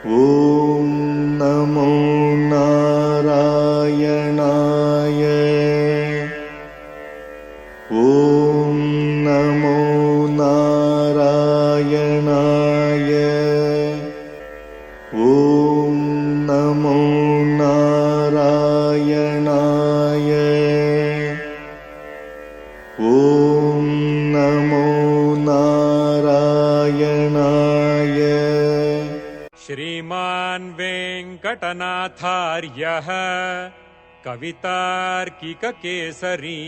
ॐ नमो नारायणाय। ॐ नमो नारायणाय। ॐ नमो नारायणाय। ॐ नमो नारायणाय। श्रीमान् वेङ्कटनाथार्यः कवितार्किककेसरी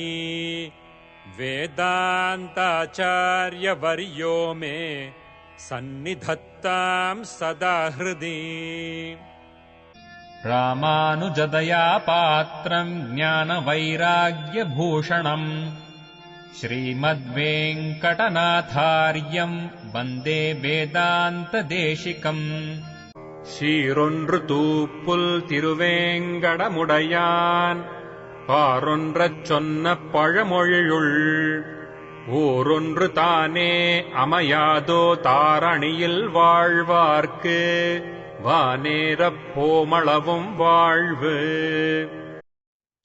वेदान्ताचार्यवर्यो मे सन्निधत्तां सदा हृदि। रामानुजदया पात्रम् ज्ञानवैराग्यभूषणम् श्रीमद्वेङ्कटनाथार्यम् वन्दे वेदान्तदेशिकम् சீரொன்று தூப்புல் திருவேங்கடமுடையான் பாரொன்றச் சொன்ன பழமொழியுள் ஊரொன்று தானே அமையாதோ தாரணியில் வாழ்வார்க்கு வானேரப் போமளவும் வாழ்வு.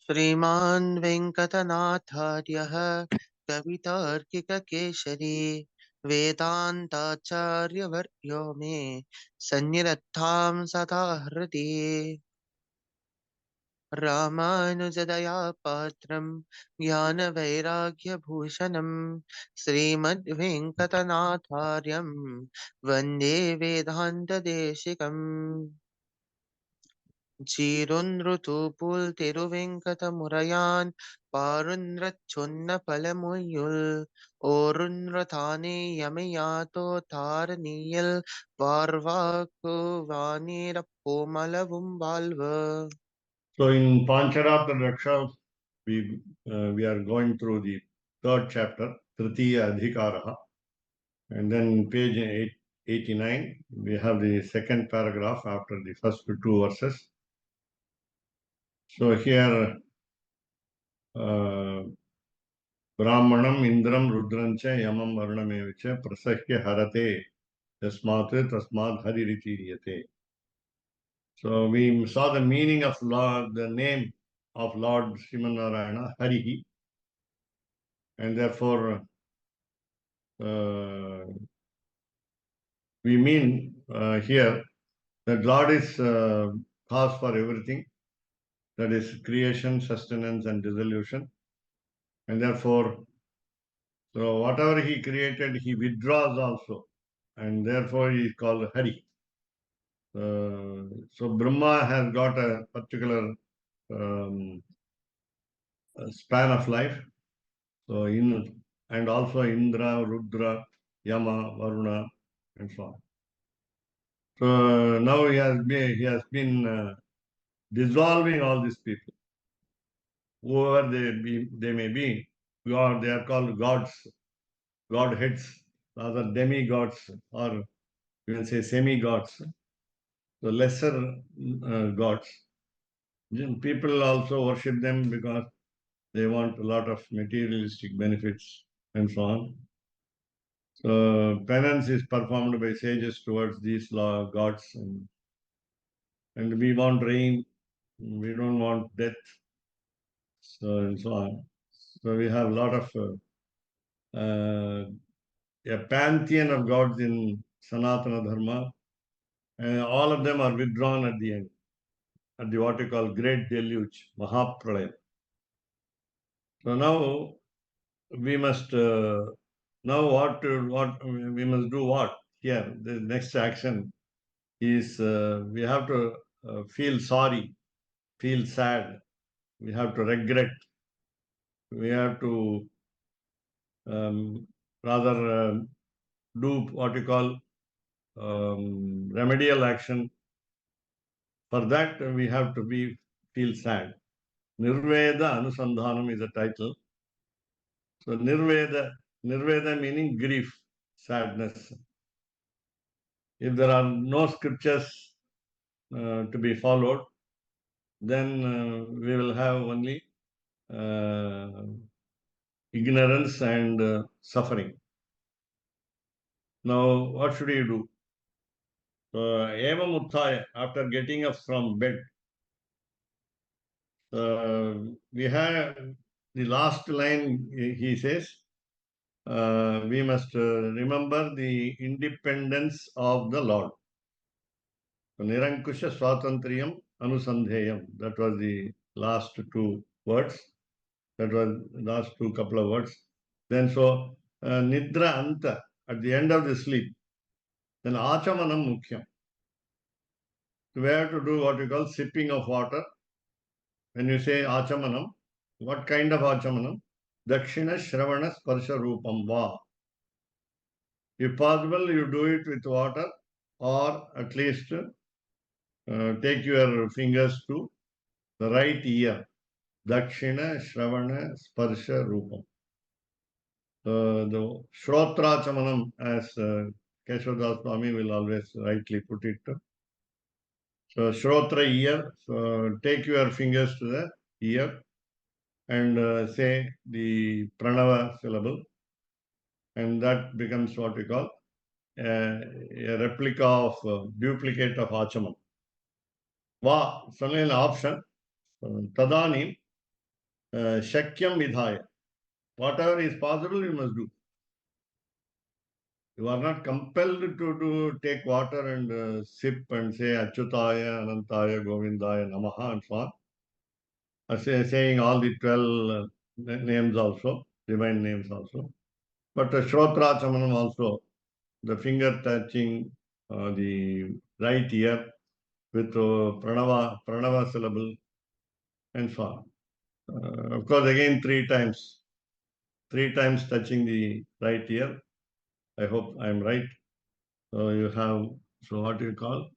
श्रीमान् वेङ्कटनाथार्यः कवितार्किककेसरी वेदान्ताचार्यवर्यो मे सन्निधत्तां सदा हृदि। रामानुजदया पात्रम् ज्ञानवैराग्यभूषणम् श्रीमद्वेङ्कटनाथार्यम् वन्दे वेदान्तदेशिकम्। சீரொன்றுதூப்புல் திருவேங்கடமுடையான் பாரொன்றச் சொன்ன பழமொழியுள் ஓரொன்று தானே யமையாதோ தாரணியில் வாழ்வார்க்கு வானேரப் போமளவும் வாழ்வு. So in Pancaratra Raksa, we are going through the third chapter, Tritiya Adhikaraha, and then page 89, we have the second paragraph after the first two verses. So here, Brahmanam, Indram, Rudrancha, Yamam, Varnamevicha, Prasahya Harate, Tasmat Hariritiyate. So we saw the meaning of Lord, the name of Lord Srimanarayana, Harihi, and therefore we mean here that Lord is cause for everything, that is creation, sustenance, and dissolution, and therefore, so whatever he created, he withdraws also, and therefore he is called Hari. So Brahma has got a particular span of life. So and also Indra, Rudra, Yama, Varuna, and so on. So now he has been dissolving all these people, whoever they may be. They are called gods, godheads, rather demigods, or you can say semi-gods. So lesser gods. People also worship them because they want a lot of materialistic benefits and so on. So penance is performed by sages towards these gods, and we want rain, we don't want death, so and so on. So we have a lot of a pantheon of gods in Sanatana Dharma, and all of them are withdrawn at the end, at the what you call great deluge, Mahapralaya. So now we must now what we must do. What here the next action is we have to feel sorry, feel sad, we have to regret, we have to rather do what you call remedial action. For that we have to feel sad. Nirveda Anusandhanam is a title. So Nirveda meaning grief, sadness. If there are no scriptures to be followed, then we will have only ignorance and suffering. Now, what should you do? So, evam uttaya, after getting up from bed, we have the last line, he says, we must remember the independence of the Lord. Nirankusha Swatantriyam Anusandheyam. That was the last two words. That was last two couple of words. Then Nidra Anta, at the end of the sleep. Then Achamanam Mukhyam. We have to do what we call sipping of water. When you say Achamanam, what kind of Achamanam? Dakshina Shravana Sparsha Rupam Va. If possible, you do it with water, or at least take your fingers to the right ear. Dakshina Shravana Sparsha Rupam. The Shrotra Chamanam, as Keshav Swami will always rightly put it. So Shrotra ear, so take your fingers to the ear and say the Pranava syllable, and that becomes what we call a replica of duplicate of Achaman. Va, suddenly an option. Tadani Shakyam Vidhaya. Whatever is possible, you must do. You are not compelled to take water and sip and say Achyutaya, Anantaya, Govindaya, Namaha and so on. Saying all the 12 names also, divine names also. But Shrotra Chamanam also, the finger touching the right ear with Pranava syllable and so on. Of course, again 3 times touching the right ear. I hope I am right. So you have, so what do you call?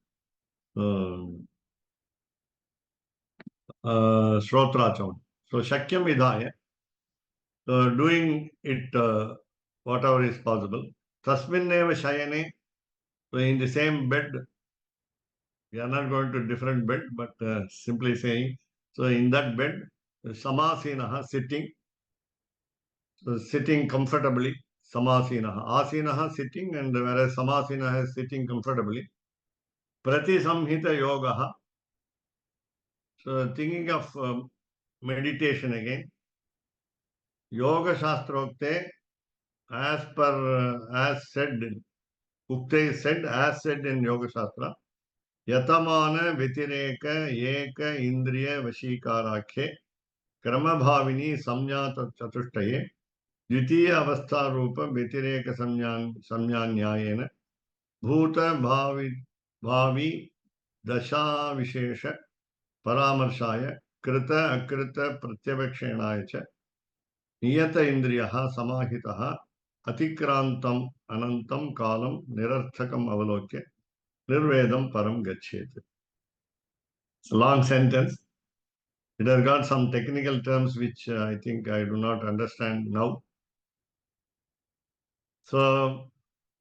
Shrotracham. So Shakyam Vidhaya, doing it whatever is possible. Tasminneva Shayane, so in the same bed, we are not going to different bed, but simply saying, so in that bed, Samasinaha, sitting comfortably, Samasinaha. Asinaha, sitting, and whereas Samasinaha is sitting comfortably. Prati Samhita Yogaha, so thinking of meditation again. Yoga Shastrokte, as per, as said, Ukte is said, as said in Yoga Shastra, Yatamana Vitireka Eka Indriya Vashikarakhe Kramabhavini Samnyata Chatushtaye Dvitiya Avastha Rupa Vitireka Samnyanyayena Bhuta Bhavi Dasha Vishesha Paramarshaya Krita Akrita Pratyavakshenaya cha Niyata Indriyaha Samahitaha Atikrantam Anantam Kalam Nirarthakam Avalokya Nirvedam Param Gachet. It's a long sentence. It has got some technical terms which I think I do not understand now. So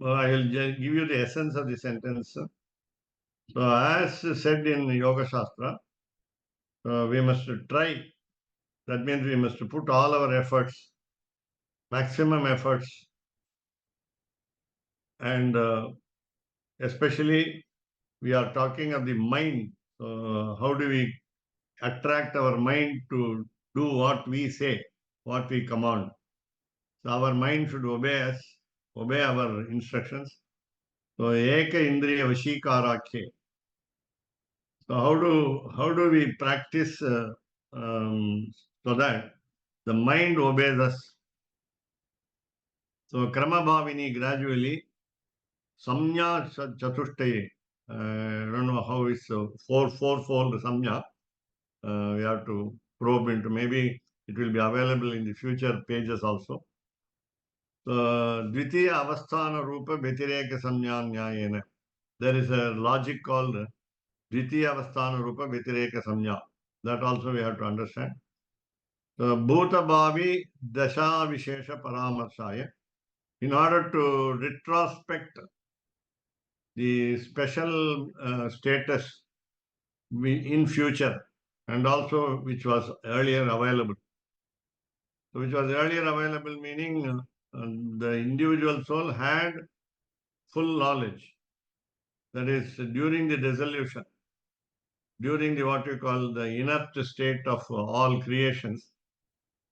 I will give you the essence of the sentence. So as said in Yoga Shastra, we must try. That means we must put all our efforts, maximum efforts, and especially we are talking of the mind. How do we attract our mind to do what we say, what we command? So our mind should obey us, obey our instructions. So Eka Indriya Vashikarakhe. So how do we practice so that the mind obeys us? So Krama Bhavini gradually Samnya Chatushtaye. I don't know how it's fourfold Samnya. We have to probe into. Maybe it will be available in the future pages also. So Dvitiya Avasthana Rupa Vyatireka Samnyanyayena. There is a logic called Dvitiya Avasthana Rupa Vyatireka Samnya. That also we have to understand. So Bhuta Bhavi Dasha Vishesha Paramarshaya. In order to retrospect the special status in future and also which was earlier available. So which was earlier available meaning the individual soul had full knowledge. that is during the dissolution, during the what you call the inert state of all creations,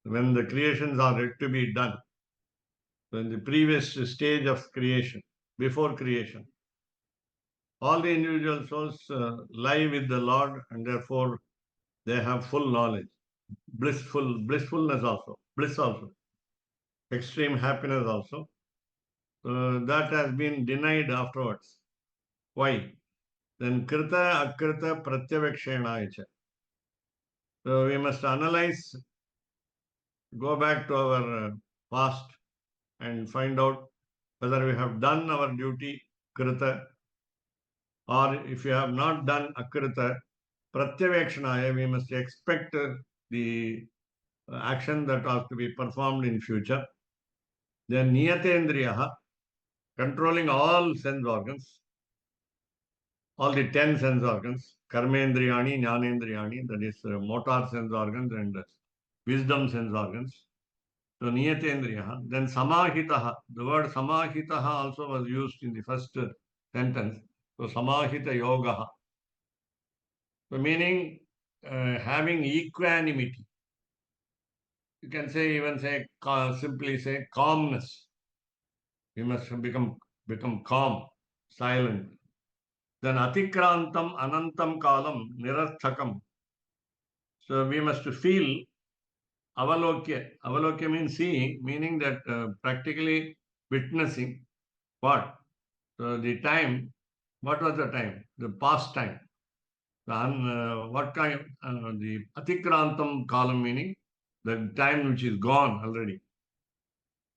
when the creations are yet to be done, in the previous stage of creation, before creation, all the individual souls lie with the Lord, and therefore they have full knowledge, blissfulness also, bliss also, extreme happiness also. That has been denied afterwards. Why? Then krita akrita pratyavekshena. So we must analyze, go back to our past and find out whether we have done our duty krita, or if we have not done akrita pratyavekshana, we must expect the action that has to be performed in future. Then niyatendriyaha, controlling all sense organs, all the 10 sense organs, karmendriyani, jnanendriyani, that is motor sense organs and wisdom sense organs. So niyatendriyaha. Then samahitaha, the word samahitaha also was used in the first sentence. So samahita yogaha. So meaning having equanimity. You can say, even say, simply say calmness. We must become calm, silent. Then atikrantam anantam kalam nirarthakam. So we must feel avalokya. Avalokya means seeing, meaning that practically witnessing what? So the time, what was the time? The past time. What kind? The atikrantam kalam meaning the time which is gone already.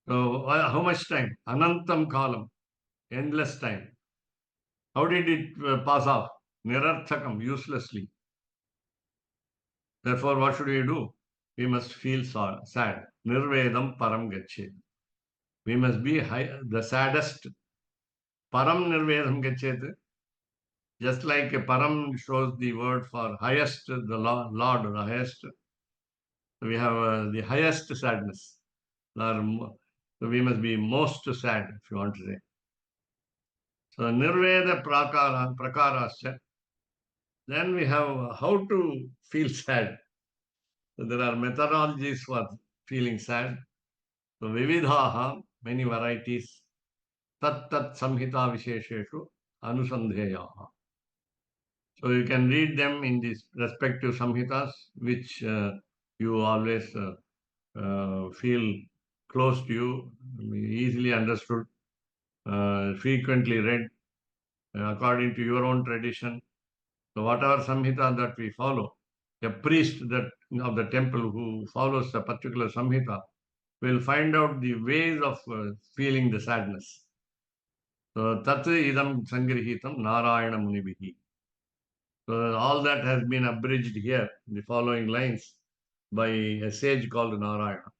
So how much time? Anantam kalam, endless time. How did it pass off? Nirarthakam, uselessly. Therefore, what should we do? We must feel sad. Nirvedam param gachet. We must be the saddest. Param nirvedam gachet. Just like param shows the word for highest, the Lord, the highest. We have the highest sadness. So we must be most sad, if you want to say. So nirveda prakarasya. Then we have how to feel sad. So there are methodologies for feeling sad. So vividhaha, many varieties. Tat samhita vishesheshu anusandheyaha. So you can read them in these respective samhitas, which you always feel close to you, easily understood, frequently read, according to your own tradition. So whatever samhita that we follow, a priest of the temple who follows a particular samhita will find out the ways of feeling the sadness. So tat idam sangrihitam narayana munibihi. So all that has been abridged here in the following lines by a sage called Narayana.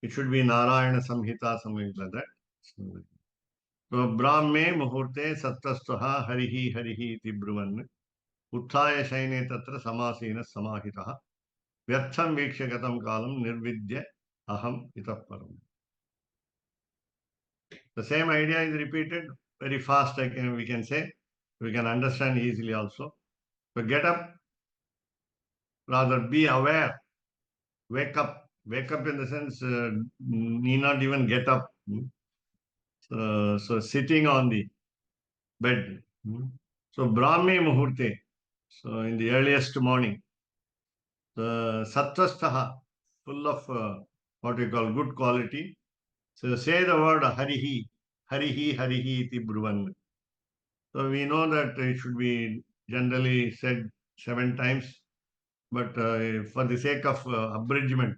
It should be Narayana Samhita, something like that. So Brahme Muhurte Sattastvaha Harihi Harihi iti Bruvan Uttaya Shaine Tatra Samasina Samahitaha Vyartham Vikshagatam Kalam Nirvidya Aham Itah Param. The same idea is repeated very fast, we can say. We can understand easily also. So get up, rather be aware, wake up. Wake up in the sense, need not even get up. So sitting on the bed. So Brahme Muhurte, so in the earliest morning. Sattvastaha, full of what we call good quality. So say the word Harihi, Harihi, Harihi iti Bruvan. So we know that it should be generally said 7 times, but for the sake of abridgment,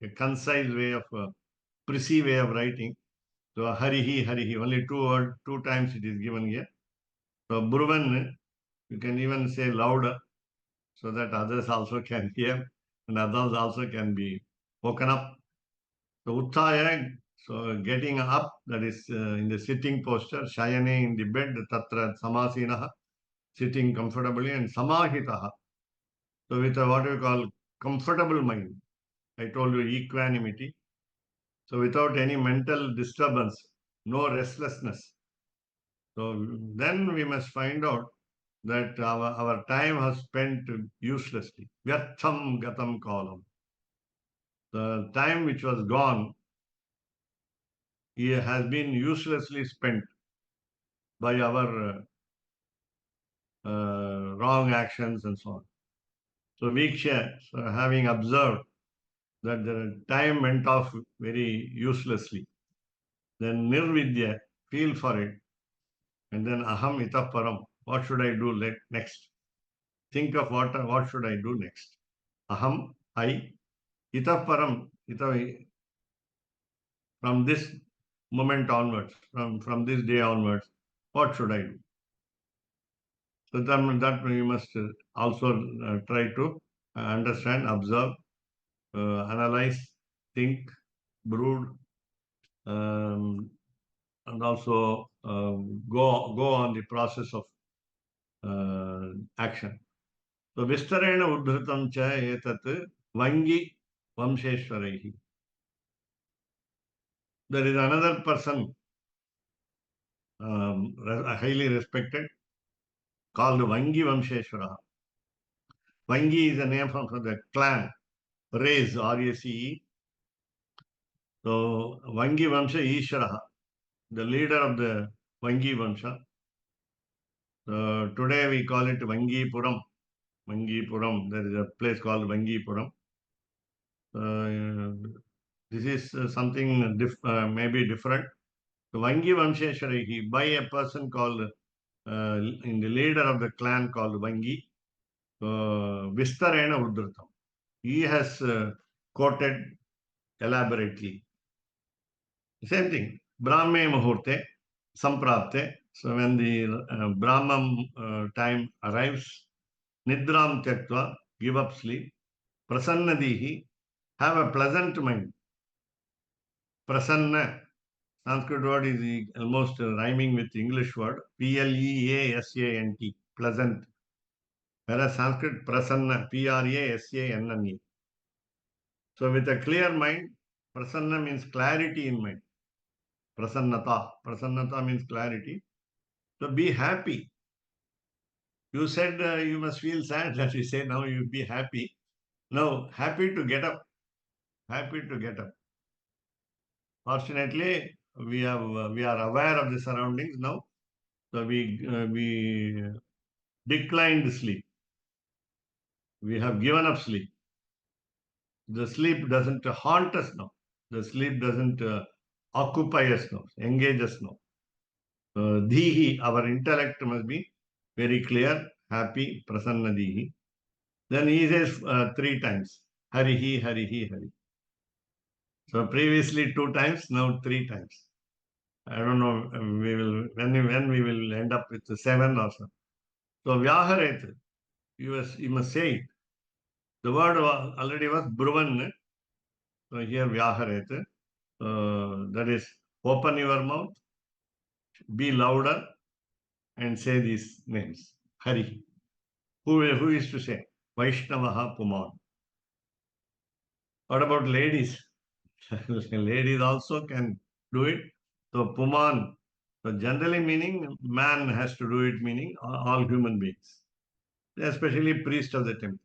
a concise way of, precise way of writing. So Harihi, Harihi, only 2 times it is given here. So Bruvan, you can even say louder so that others also can hear and others also can be woken up. So Uttaya, so getting up, that is in the sitting posture, Shayane in the bed, Tatra Samasinaha, sitting comfortably, and Samahitaha. So with a what we call comfortable mind. I told you equanimity. So without any mental disturbance, no restlessness. So then we must find out that our time has spent uselessly. Vyartham gatam kalam. The time which was gone has been uselessly spent by our wrong actions and so on. So Viksha, having observed that the time went off very uselessly, then Nirvidya, feel for it, and then Aham Itah Param, what should I do next? Think of what should I do next? Aham, I, Itah Param, from this moment onwards, from this day onwards, what should I do? So that we must also try to understand, observe, analyze, think, brood, um, and also go on the process of action. So Vistarena Uddhatam cha etat Vangi Vamsheshwaraihi. There is another person highly respected called Vangi Vamsheshwara. Vangi is a name from the clan, race, R-A-C-E. So Vangi Vamsha Ishvara, the leader of the Vangi Vamsha. Today we call it Vangipuram. Vangipuram, there is a place called Vangipuram. This is something maybe different. So Vangi Vamsheshwari, by a person called, in the leader of the clan called Vangi, Vistarena Uddhatam. He has quoted elaborately. Same thing. Brahme Muhurte, Samprapte. So when the Brahman time arrives, Nidram Tyaktva, give up sleep. Prasannadihi, have a pleasant mind. Prasanna, Sanskrit word is almost rhyming with English word. Pleasant. Pleasant. Whereas Sanskrit Prasanna, Prasanna. So with a clear mind, Prasanna means clarity in mind. Prasannata. Prasannata means clarity. So be happy. You said you must feel sad. That you say now you be happy. No, happy to get up. Happy to get up. Fortunately, we are aware of the surroundings now. So we declined sleep. We have given up sleep. The sleep doesn't haunt us now. The sleep doesn't occupy us now, engage us now. Dhihi, our intellect must be very clear, happy, prasanna dhihi. Then he says 3 times, Harihi, Harihi, Hari. So previously 2 times, now 3 times. I don't know, we will when we will end up with 7 or so. So Vyaharet, you must say it. The word already was Bruvan. So here Vyaharet, that is open your mouth, be louder, and say these names. Hari. Who is to say? Vaishnavaha Puman. What about ladies? Ladies also can do it. So Puman, so generally meaning man has to do it, meaning all human beings, especially priest of the temple,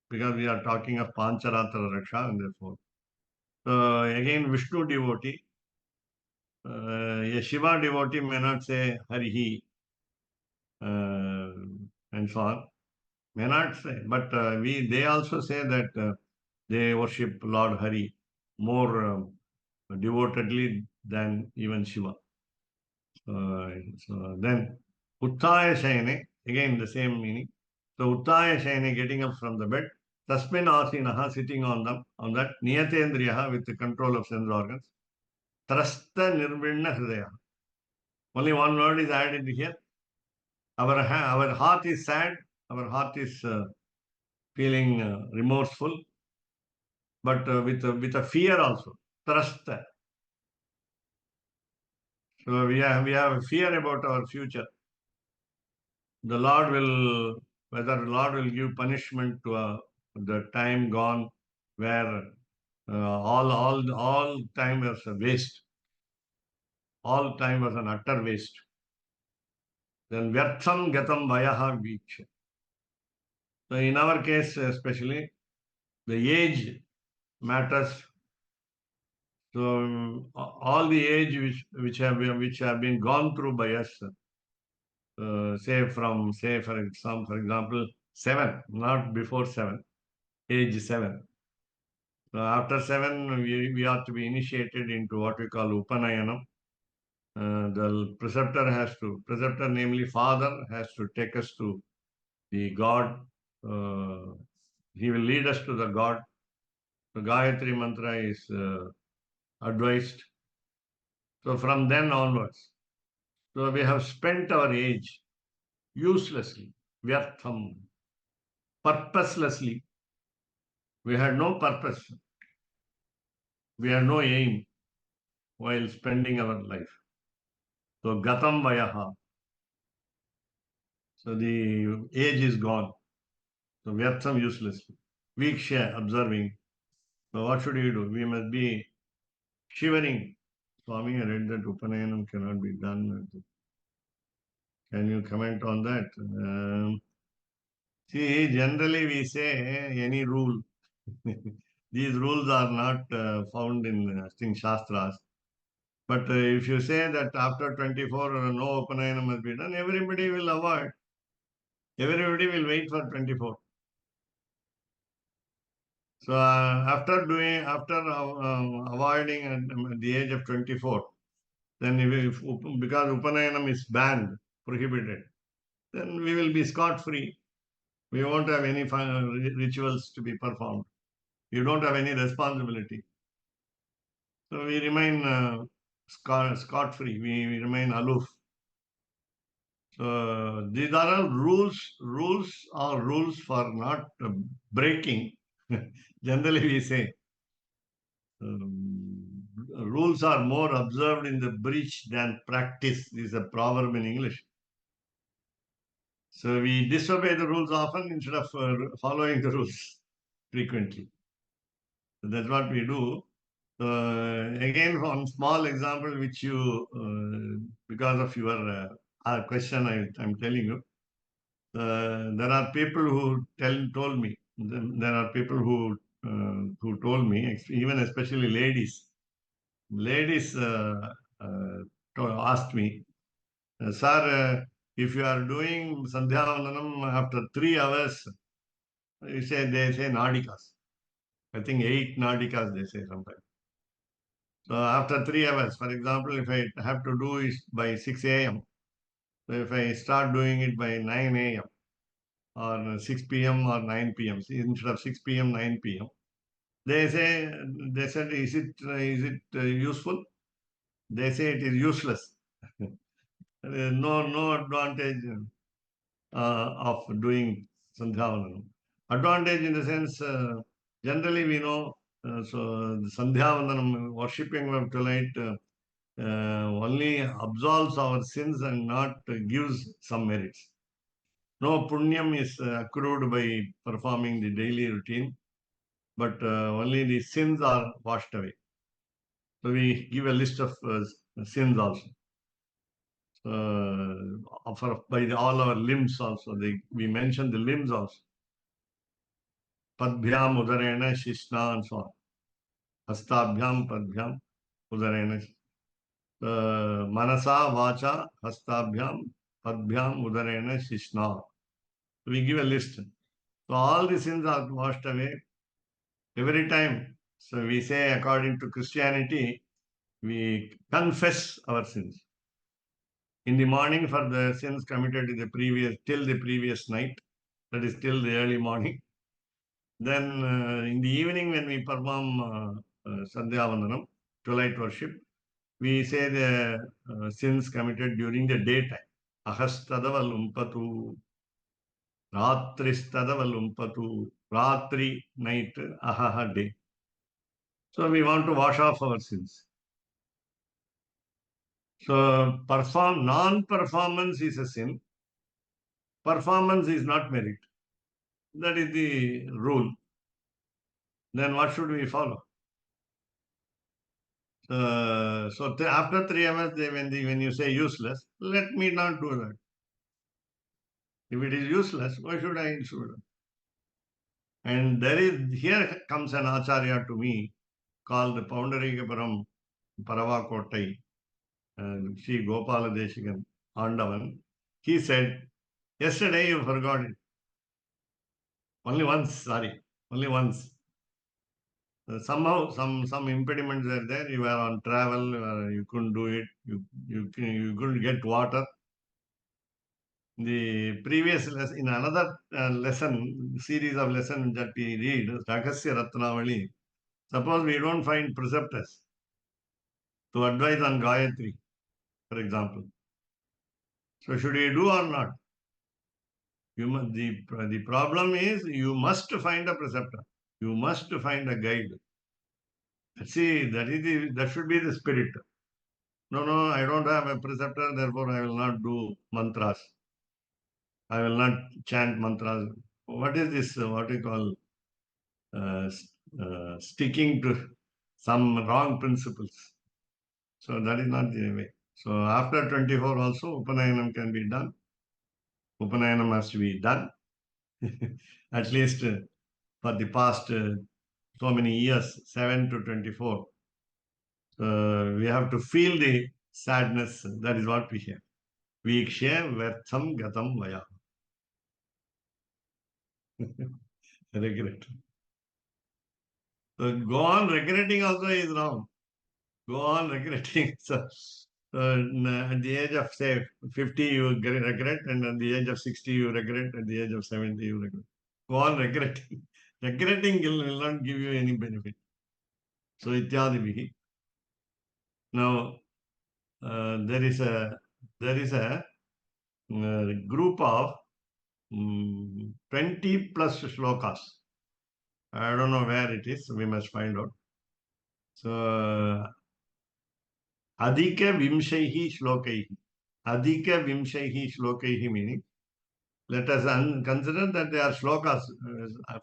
because we are talking of Pancaratra Raksa and therefore. So again, Vishnu devotee, a Shiva devotee may not say Harihi and so on. May not say, but they also say that they worship Lord Hari more devotedly than even Shiva. So then Uttaya Shayane, again the same meaning. So Uttaya Shayane, getting up from the bed, Tasmin Asinaha, sitting on that, Niyatendriyaha, with the control of sense organs, Trasta Nirvinna Hridaya. Only one word is added here. Our heart is sad, our heart is feeling remorseful, but with a fear also. Trasta. So we have a fear about our future. The Lord will, whether the Lord will give punishment to the time gone where all time was a waste. All time was an utter waste. Then Vyartham Gatam Vayaha Viksha. So in our case, especially, the age matters. So all the age which have been gone through by us, say for example 7, not before 7, age 7. So after 7, we are to be initiated into what we call Upanayanam. The preceptor, namely father, has to take us to the God. He will lead us to the God. The Gayatri mantra is advised. So from then onwards, so we have spent our age uselessly, vyartham, purposelessly. We had no purpose. We had no aim while spending our life. So gatam vayaha. So the age is gone. So vyartham, uselessly. Viksha, observing. So what should we do? We must be shivering. Swami read that Upanayanam cannot be done. Can you comment on that? See, generally we say any rule. These rules are not found in Shastras. But if you say that after 24 no Upanayana must be done, everybody will avoid. Everybody will wait for 24. So after avoiding at the age of 24, then because Upanayanam is banned, prohibited, then we will be scot-free. We won't have any rituals to be performed. You don't have any responsibility. So we remain scot-free. We remain aloof. So these are all rules. Rules are rules for not breaking. Generally, we say rules are more observed in the breach than practiced. This is a proverb in English. So we disobey the rules often instead of following the rules frequently. So that's what we do. Again, one small example which because of your question, I'm telling you, there are people who told me, there are people who told me, even especially ladies. Ladies asked me, sir, if you are doing Sandhya Vandanam after 3 hours, they say Nadikas. I think 8 Nadikas they say sometimes. So after 3 hours, for example, if I have to do it by 6 a.m., so if I start doing it by 9 a.m. or 6 p.m. or 9 p.m., instead of 6 p.m., 9 p.m., they said, is it useful? They say it is useless. No advantage of doing Sandhyavandanam. Advantage in the sense, generally we know, so the Sandhyavandanam, worshipping of twilight, only absolves our sins and not gives some merits. No punyam is accrued by performing the daily routine, but only the sins are washed away. So we give a list of sins also. By all our limbs also. We mention the limbs also. Padbhyam udarena shishna and so on. Hastabhyam padbhyam udarena. Manasa vacha hastabhyam padbhyam udarena shishna. We give a list. So all the sins are washed away every time. So we say, according to Christianity, we confess our sins. In the morning for the sins committed till the previous night, that is till the early morning. Then in the evening when we perform Sandhya Vandanam, twilight worship, we say the sins committed during the daytime. Ahastadava lumpatu, ratristadava lumpatu, ratri, night, ahaha, day. So we want to wash off our sins. So non-performance is a sin. Performance is not merit. That is the rule. Then what should we follow? So after 3 hours, when you say useless, let me not do that. If it is useless, why should I insure? And here comes an Acharya to me called Poundarikapuram Paravakottai, Sri Gopala Deshikan Andavan. He said, yesterday you forgot it. Only once. Somehow some impediments are there. You were on travel, you couldn't do it. You couldn't get water. The previous lesson, in another series of lessons that we read, Rakasya Ratnavali, suppose we don't find preceptors to advise on Gayatri, for example. So should we do or not? The problem is you must find a preceptor. You must find a guide. See, that should be the spirit. No, I don't have a preceptor, therefore I will not do mantras. I will not chant mantras. What is this? What we call sticking to some wrong principles. So that is not the way. So after 24 also, Upanayanam can be done. Upanayanam has to be done. At least for the past so many years, 7 to 24. We have to feel the sadness. That is what we hear. Vikshe Vertham Gatam Vaya. Regret. So go on regretting also is wrong. Go on regretting. At the age of, say, 50, you regret, and at the age of 60, you regret, at the age of 70, you regret. Go on regretting. Regretting will not give you any benefit. So, ityadibihi. Now, there is a group of 20 plus shlokas. I don't know where it is. We must find out. So, Adhika Vimshaihi Shlokaihi. Adhika Vimshaihi Shlokaihi meaning, let us consider that they are shlokas.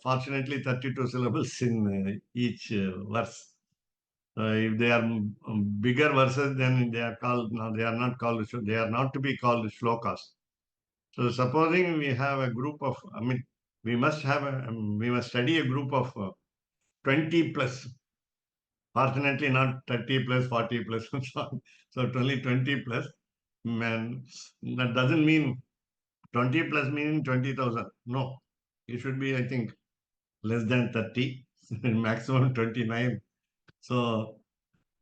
Fortunately, 32 syllables in each verse. If they are bigger verses, then they are called. No, they are not called. They are not to be called shlokas. So, supposing we have a group of, we must study a group of 20 plus. Fortunately, not 30 plus, 40 plus, and so on. So, only 20 plus. Man, that doesn't mean 20 plus meaning 20,000. No, it should be, I think, less than 30, maximum 29. So,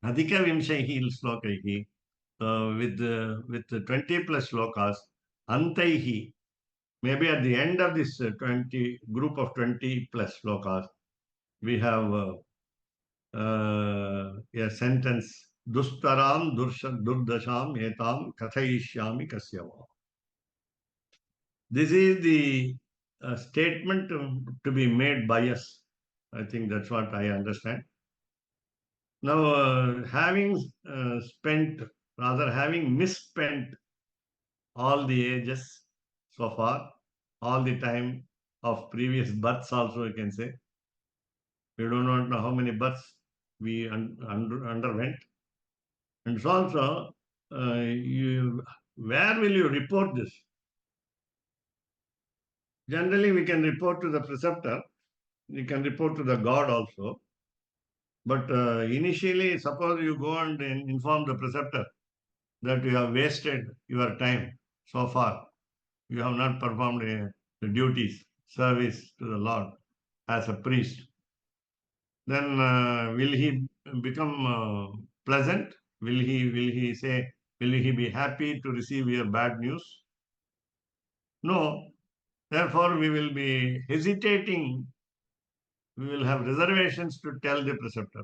Adhika Vimshaihi Slokaihi, with the 20 plus slokas, Antaihi, maybe at the end of this 20 group of 20 plus slokas, we have a sentence, Dustaram Durdasham Etam Kathayishyami Kasyava. This is the statement to be made by us. I think that's what I understand. Now, having misspent all the ages so far, all the time of previous births also, you can say. We do not know how many births we underwent. And so also, where will you report this? Generally, we can report to the preceptor. We can report to the God also. But initially, suppose you go and inform the preceptor that you have wasted your time so far. You have not performed the duties, service to the Lord as a priest. Then will he become pleasant? Will he say, will he be happy to receive your bad news? No. Therefore, we will be hesitating. We will have reservations to tell the preceptor.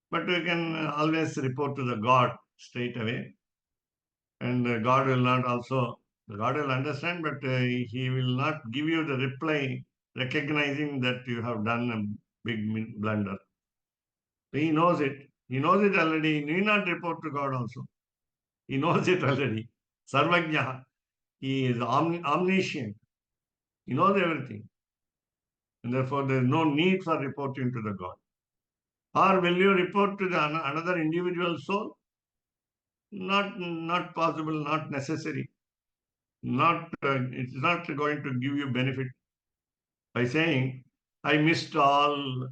But we can always report to the God straight away. And God will not also, God will understand, but He will not give you the reply recognizing that you have done a big blunder. He knows it. He knows it already. He need not report to God also. He knows it already. Sarvajna. He is omniscient. He knows everything. And therefore, there is no need for reporting to the God. Or will you report to another individual soul? Not possible, not necessary. it's not going to give you benefit by saying, I missed all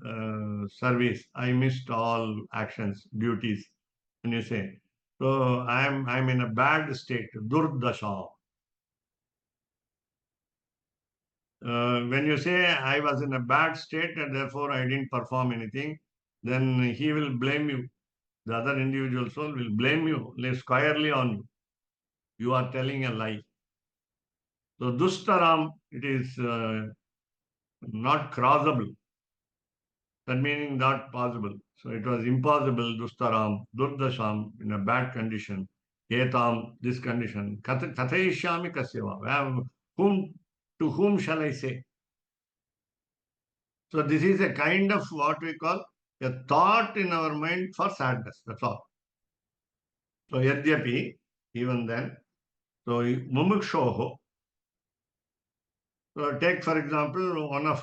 service, I missed all actions, duties. When you say, so I'm in a bad state, durdasha. When you say I was in a bad state and therefore I didn't perform anything, then he will blame you. The other individual soul will blame you, lay squarely on you. You are telling a lie. So dustaram, it is not crossable. That meaning not possible. So it was impossible, dustaram, durdasham, in a bad condition. Etam, this condition. Kathayishyami kasyava. Whom, to whom shall I say? So this is a kind of what we call a thought in our mind for sadness. That's all. So yadyapi, even then, so mumukshoho. So take for example one of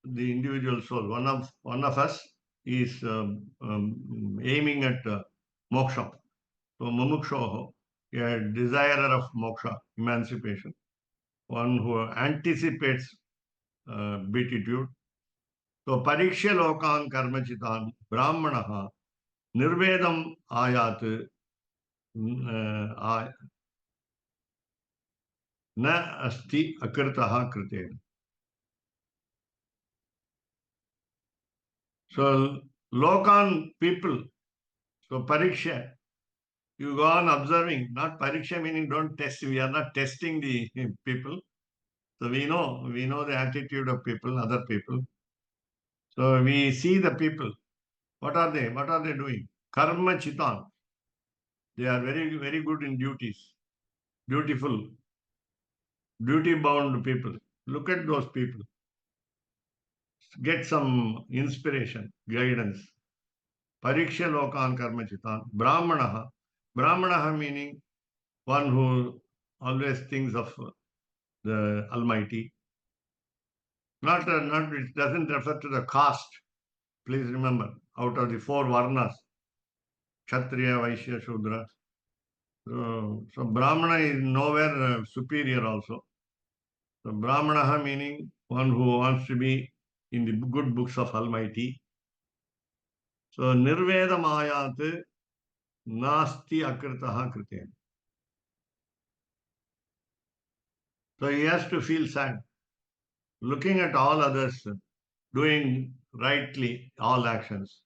the individual soul. One of us is aiming at moksha. So mumukshoho, a desirer of moksha, emancipation, one who anticipates beatitude. So parikshya lokan karmachitan brahmanaha nirvedam ayat na asti akritaha kriten. So lokan people, so pariksha, you go on observing, not pariksha meaning don't test, we are not testing the people. So we know the attitude of people, other people. So we see the people. What are they? What are they doing? Karma chitan. They are very, very good in duties. Dutiful, duty bound people. Look at those people. Get some inspiration, guidance. Pariksha lokan karma chitan. Brahmanaha. Brahmanaha meaning one who always thinks of the Almighty. Not it doesn't refer to the caste. Please remember, out of the four varnas, Kshatriya, Vaishya, Shudra. So Brahmana is nowhere superior also. So Brahmanaha meaning one who wants to be in the good books of Almighty. So Nirveda Mayat Nasti Akritaha Kriten. So he has to feel sad. Looking at all others doing rightly all actions.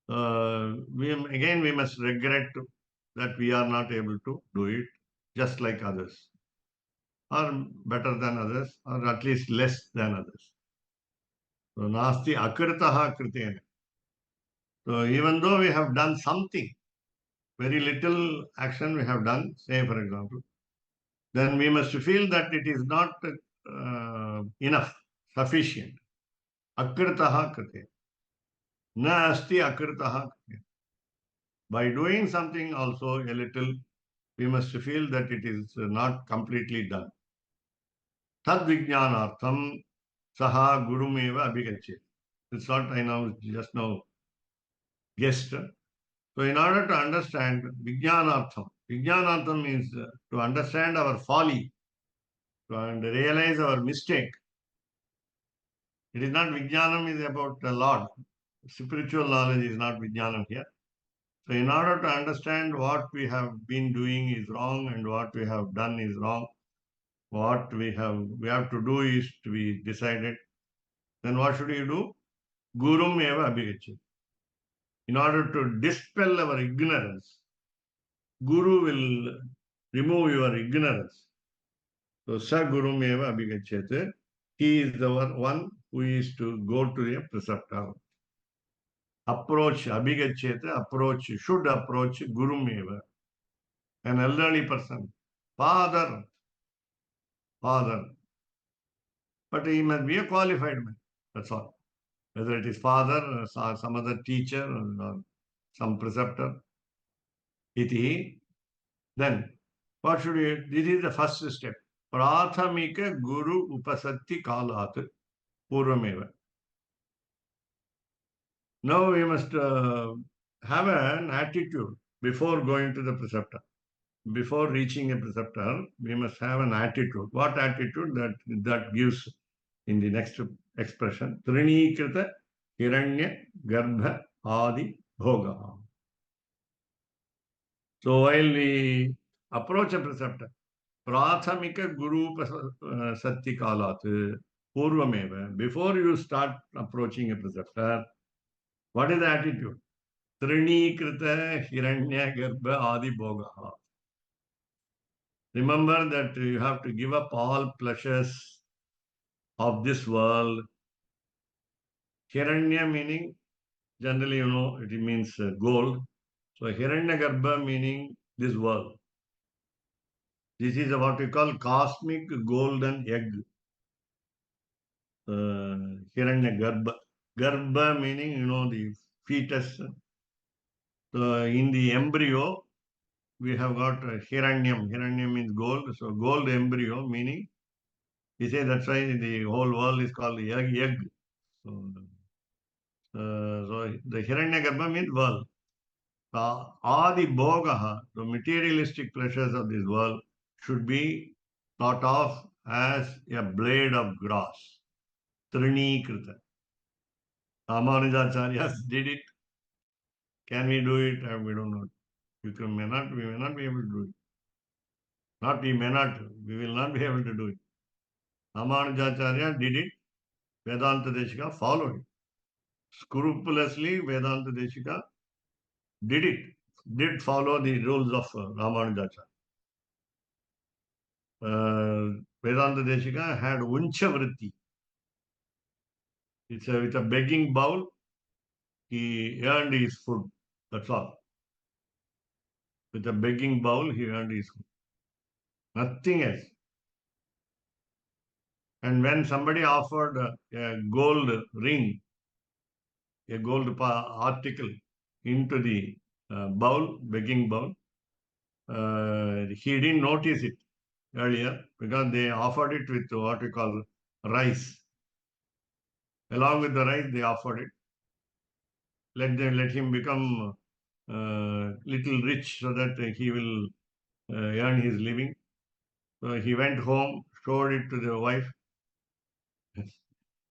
We must regret that we are not able to do it just like others, or better than others, or at least less than others. So nasti akritaha kritena. So even though we have done something, very little action we have done, say for example, then we must feel that it is not enough, sufficient. Akritaha kritena. Na asti akritaha kritena. By doing something also a little, we must feel that it is not completely done. Tad vijnanartham saha gurumeva abhigachet. It's what I just now guessed. So in order to understand vijnanartham means to understand our folly, and realize our mistake. It is not vijnanam is about the Lord. Spiritual knowledge is not vijnanam here. So in order to understand what we have been doing is wrong and what we have done is wrong, what we have to do is to be decided. Then what should you do? Gurum eva abhigachet. In order to dispel our ignorance, Guru will remove your ignorance. So sa gurum eva abhigachet. He is the one who is to go to a preceptor. Approach abhigachet, should approach gurum eva. An elderly person. Father. But he must be a qualified man. That's all. Whether it is father or some other teacher or some preceptor. Iti. Then, what should you? This is the first step. Prathamika Guru Upasatti Kalat Purvameva. Now we must have an attitude before going to the preceptor. before reaching a preceptor, we must have an attitude. What attitude? That gives in the next expression, Trinikrita Hiranya Garbha Adi Bhoga. So while we approach a preceptor, Prathamika Guru Satti Kalat Purvameva, before you start approaching a preceptor, what is the attitude? Trinikrita Hiranya Garbha Adi Bhoga. Remember that you have to give up all pleasures of this world. Hiranya meaning, generally, it means gold. So Hiranyagarbha meaning this world. This is what we call cosmic golden egg. Hiranyagarbha. Garbha meaning, the fetus. So in the embryo, we have got Hiranyam. Hiranyam means gold. So gold embryo meaning, he says that's why the whole world is called egg. So the Hiranyagarbha means world. Adi Bhogaha, the materialistic pleasures of this world, should be thought of as a blade of grass. Trinikrita. Ramanujacharyas did it. Can we do it? We don't know. We may not be able to do it. Not we may not, we will not be able to do it. Ramanujacharya did it. Vedanta Deshika followed it. Scrupulously, Vedanta Deshika did follow the rules of Ramanujacharya. Vedanta Deshika had Uncha Vritti. It's with a begging bowl, he earned his food. That's all. With a begging bowl, he earned his food. Nothing else. And when somebody offered a gold ring, a gold article into the bowl, begging bowl, he didn't notice it earlier because they offered it with what we call rice. Along with the rice, they offered it. Let him become little rich so that he will earn his living. So he went home, showed it to the wife,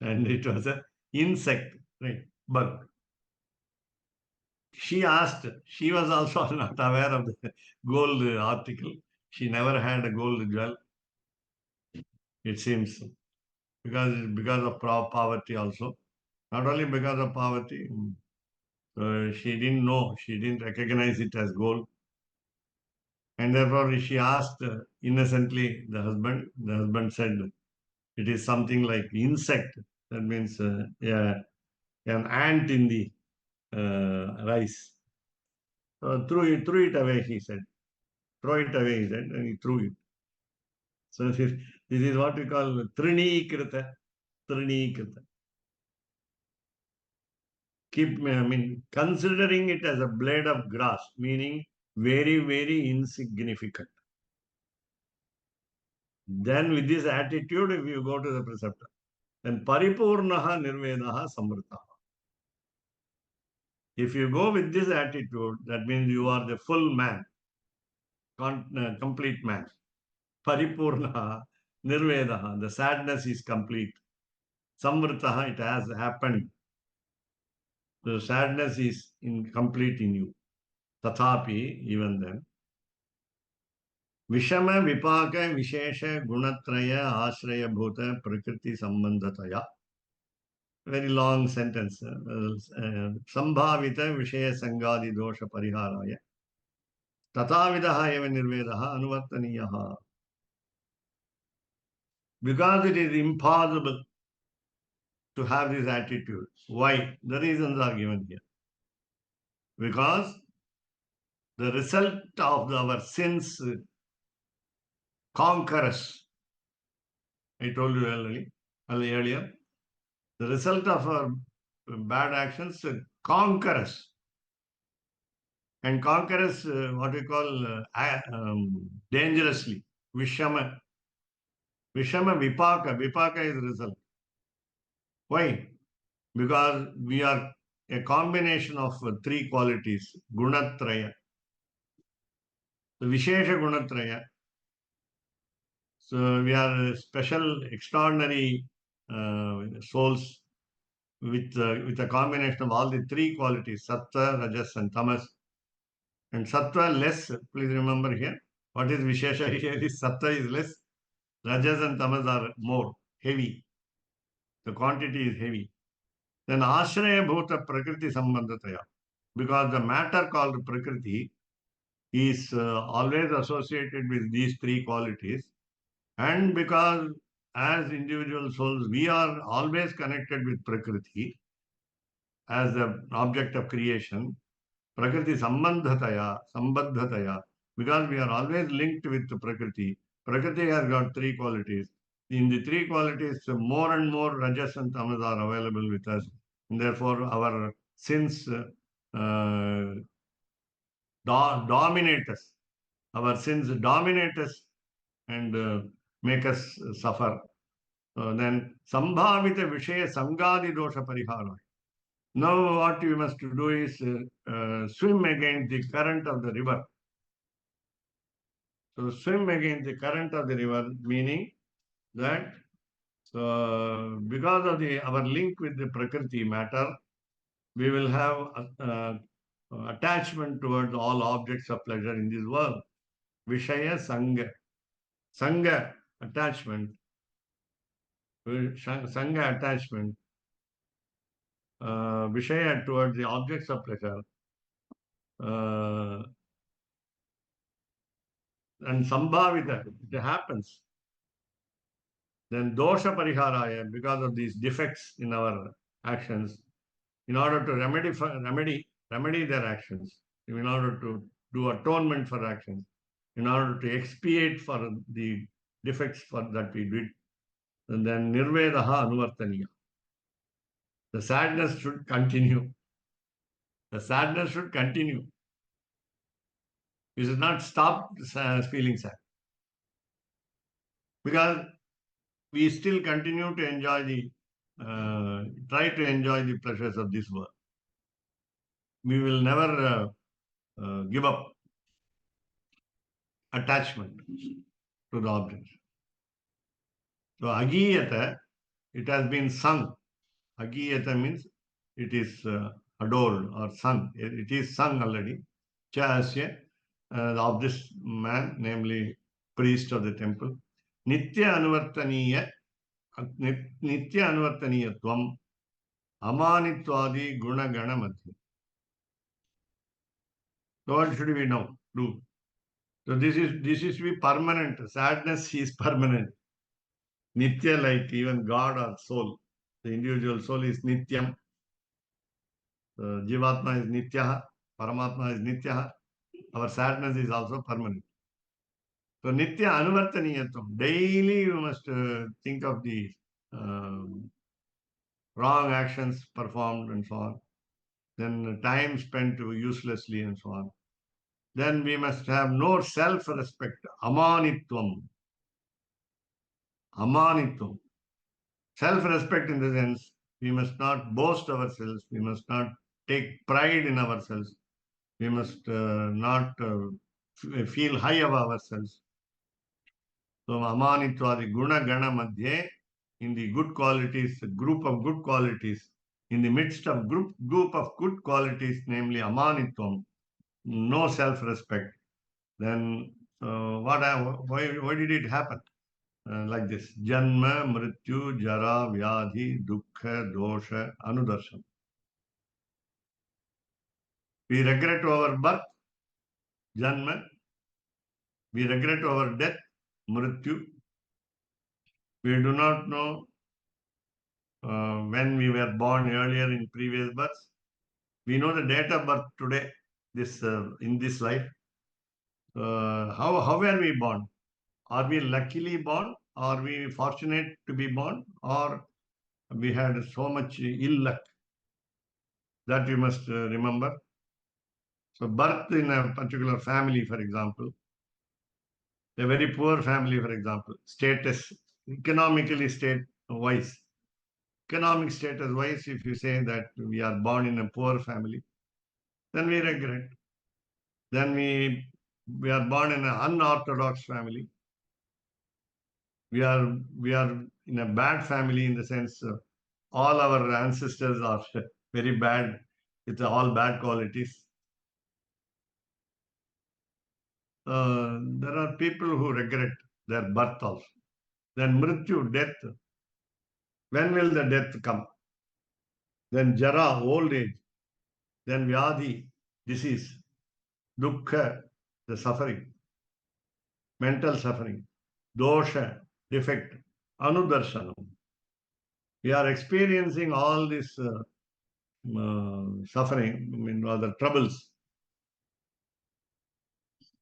and it was an insect, right? Bug. She asked, she was also not aware of the gold article. She never had a gold jewel, it seems, because of poverty also. Not only because of poverty, she didn't know, she didn't recognize it as gold. And therefore she asked innocently the husband. The husband said, it is something like insect. That means yeah, an ant in the rice. So threw it away, he said. Throw it away, he said, and he threw it. So this is what we call Trinikrita. Trinikrita. Considering it as a blade of grass, meaning very, very insignificant. Then with this attitude, if you go to the preceptor, then Paripurnaha Nirvedaha Samritaha. If you go with this attitude, that means you are the full man, complete man. Paripurnaha Nirvedaha, the sadness is complete. Samvritaha, it has happened. The sadness is complete in you. Tathapi, even then. Vishama Vipaka Vishesha Gunatraya Ashraya Bhuta Prakriti Sambandhataya. Very long sentence. Sambhavita Vishaya Sangadi Dosha Pariharaya. Tathavidaha eva nirvedaha anuvartaniyaha. Because it is impossible to have this attitude. Why? The reasons are given here. Because the result of our sins conquer us. I told you earlier. The result of our bad actions conquer us. And conquer us, what we call dangerously. Vishama. Vishama Vipaka. Vipaka is the result. Why? Because we are a combination of three qualities, Gunatraya. So Vishesha Gunatraya. So we are special, extraordinary souls with a combination of all the three qualities, Sattva, Rajas and Tamas. And Sattva less, please remember here. What is Vishesha here is Sattva is less, Rajas and Tamas are more, heavy. The quantity is heavy. Then Ashraya Bhuta Prakriti Sambandhataya. Because the matter called Prakriti is always associated with these three qualities. And because as individual souls, we are always connected with Prakriti as the object of creation. Prakriti sambandhataya, because we are always linked with Prakriti. Prakriti has got three qualities. In the three qualities, more and more Rajas and Tamas are available with us. And therefore, our sins dominate us. Our sins dominate us and make us suffer. Then, Sambhavita Vishaya Sangadi Dosha Parihara. Now, what you must do is swim against the current of the river. So, swim against the current of the river, meaning that because of our link with the Prakriti matter, we will have attachment towards all objects of pleasure in this world. Vishaya Sangha. Sangha, attachment. Sangha, attachment. Vishaya, towards the objects of pleasure. And Sambhavita, it happens. Then dosha pariharaya, because of these defects in our actions, in order to remedy their actions, in order to do atonement for actions, in order to expiate for the defects that we did, and then nirvedaha anuvartaniya. The sadness should continue. The sadness should continue. You should not stop feeling sad. Because we still continue to enjoy try to enjoy the pleasures of this world. We will never give up attachment to the object. So agiyata, it has been sung. Agiyata means it is adored or sung. It is sung already. Chasya, of this man, namely priest of the temple. Nitya anuvartaniya, nitya anuvartaniyatvam, amanitwadi guna gana madhya. So what should we now do? So this is to be permanent. Sadness is permanent. Nitya, like even God or soul. The individual soul is Nityam. Jivatma is Nityaha. Paramatma is Nityaha. Our sadness is also permanent. So Nitya Anuvartaniyatam. Daily you must think of the wrong actions performed and so on. Then time spent uselessly and so on. Then we must have no self-respect. Amanitvam. Amanitvam. Self-respect in the sense, we must not boast ourselves. We must not take pride in ourselves. We must not feel high of ourselves. So, Amanitwadi Guna Gana Madhye, in the good qualities, group of good qualities, in the midst of group of good qualities, namely Amanitvam, no self-respect, then why did it happen? Like this. Janma, Mrityu, Jara, Vyadhi, Dukkha, Dosha, Anudarshan. We regret our birth, Janma. We regret our death, Mrityu. We do not know when we were born earlier in previous births. We know the date of birth today, in this life. How were we born? Are we luckily born? Are we fortunate to be born? Or we had so much ill luck? That we must remember. So birth in a particular family, for example, a very poor family, for example, status, economically state-wise. Economic status-wise, if you say that we are born in a poor family, then we regret. Then we we are born in an unorthodox family. We are in a bad family in the sense all our ancestors are very bad. It's all bad qualities. There are people who regret their birth also. Then mrityu, death. When will the death come? Then jara, old age. Then vyadhi, disease. Dukkha, the suffering. Mental suffering. Dosha, defect. Anudarshanam. We are experiencing all this suffering, I mean, or the troubles.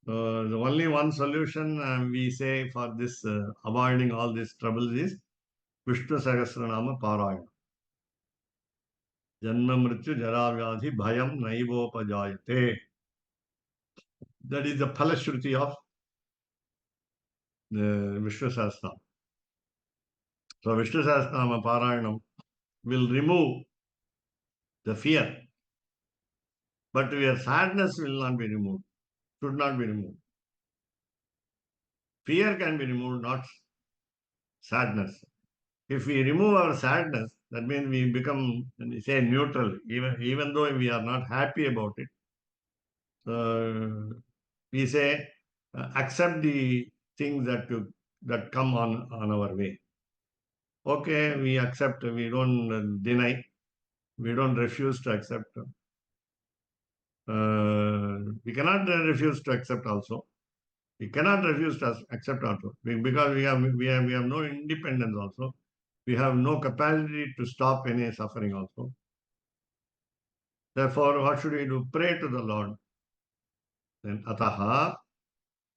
The only one solution we say for this avoiding all these troubles is Vishnu Sahasranama Parayana. Janma Mrityu Jara Vyadhi Bhayam Naivopajayate. That is the Phalashruti of the Vishnu Sahasranama. So Vishnu Sahasranama Parayanam will remove the fear. But your sadness will not be removed, should not be removed. Fear can be removed, not sadness. If we remove our sadness, that means we become, say, neutral, even though we are not happy about it. We say, accept the things that come on our way. Okay, we accept, we don't deny, we don't refuse to accept. We cannot refuse to accept also. We cannot refuse to accept also because we have no independence also. We have no capacity to stop any suffering also. Therefore, what should we do? Pray to the Lord. Then ataha,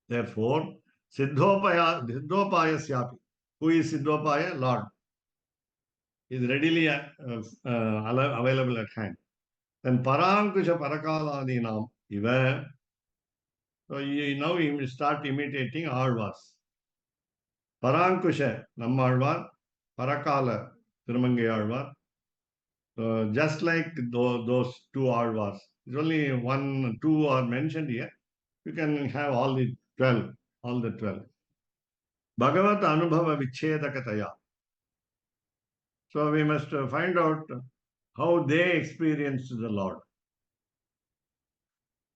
therefore, siddhopayasyapi. Who is siddhopaya? Lord. Is readily available at hand. Then parankusha parakaladinam eva. So now we start imitating Alvars. Parankusha, Nammalvar, Parakala, Tirumangai Alvar. Just like those two Alvars. There's only one, two are mentioned here. You can have all the 12. Bhagavat Anubhava Vichedakataya. So we must find out how they experienced the Lord.